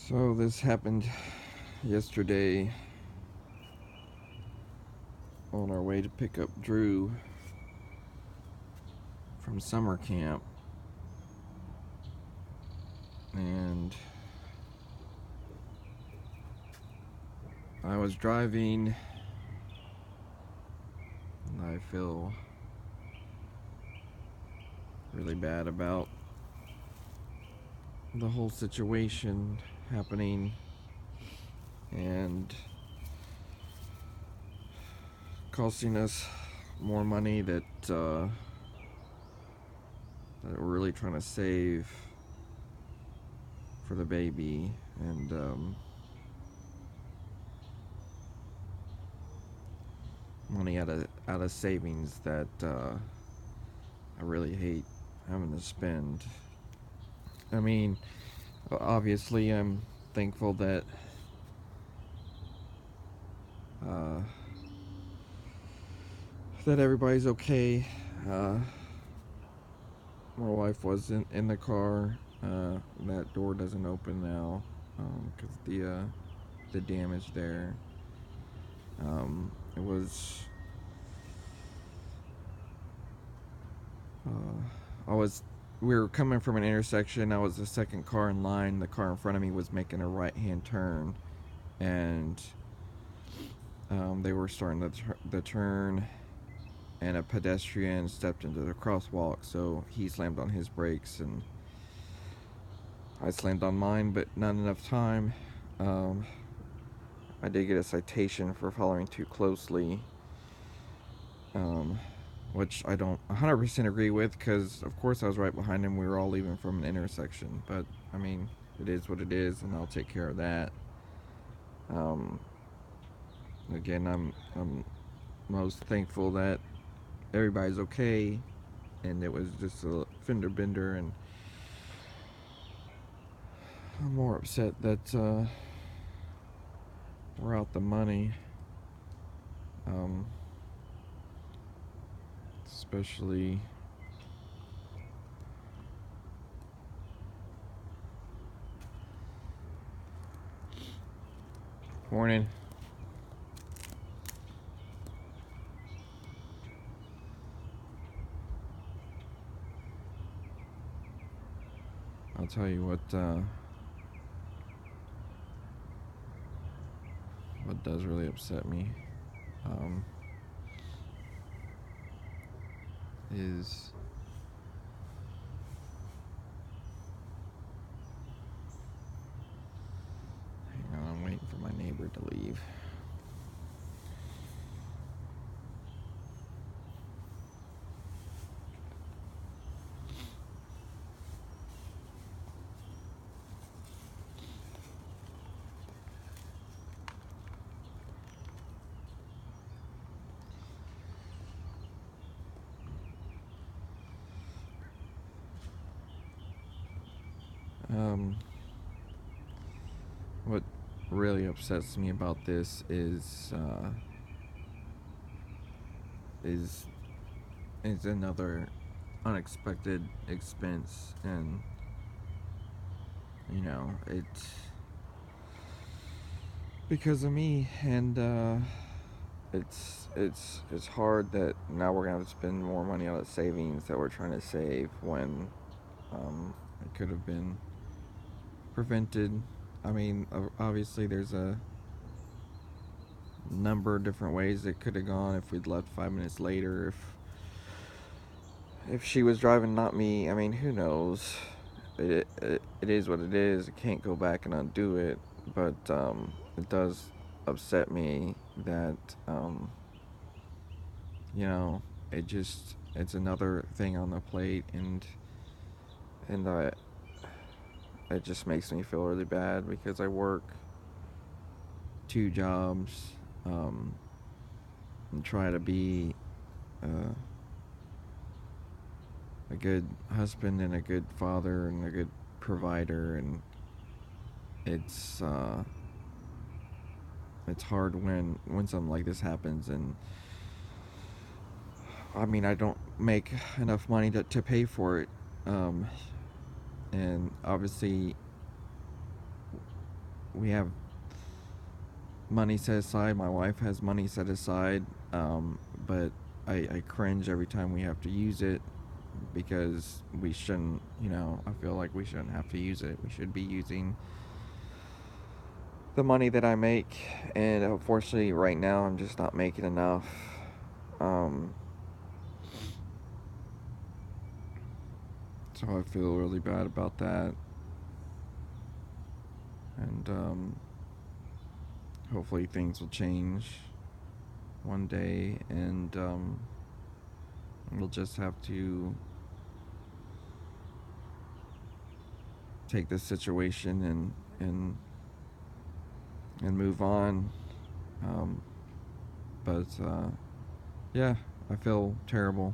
So this happened yesterday on our way to pick up Drew from summer camp. And I was driving and I feel really bad about the whole situation happening and costing us more money that we're really trying to save for the baby, and money out of savings that I really hate having to spend. I mean, obviously, I'm thankful uh, that everybody's okay. Uh, my wife was in the car. That door doesn't open now because the damage there. It was. I was. We were coming from an intersection. I was the second car in line. The car in front of me was making a right-hand turn, and they were starting the turn, and a pedestrian stepped into the crosswalk. So he slammed on his brakes, and I slammed on mine, but not enough time. Um, I did get a citation for following too closely, um, which I don't 100% agree with because, of course, I was right behind him. We were all leaving from an intersection, but I mean, it is what it is, and I'll take care of that. Um, Again, I'm most thankful that everybody's okay, and it was just a fender bender, and I'm more upset that we're out the money. Um, Especially morning. I'll tell you what does really upset me um, is hang on, I'm waiting for my neighbor to leave. Um, what really upsets me about this is is another unexpected expense, and it's because of me, and it's hard that now we're gonna have to spend more money on the savings that we're trying to save when it could have been prevented. I mean, obviously there's a number of different ways it could have gone if we'd left 5 minutes later. If she was driving, not me. I mean, who knows? It is what it is. I can't go back and undo it. But it does upset me that you know it's another thing on the plate, and it just makes me feel really bad because I work two jobs, and try to be uh, a good husband and a good father and a good provider, and it's uh, it's hard when something like this happens. And I mean, I don't make enough money to pay for it, and obviously we have money set aside. My wife has money set aside, but I cringe every time we have to use it because we shouldn't. I feel like we shouldn't have to use it. We should be using the money that I make, and unfortunately, right now I'm just not making enough. Um, so I feel really bad about that, and hopefully things will change one day, and we'll just have to take this situation and move on. Um, but yeah, I feel terrible.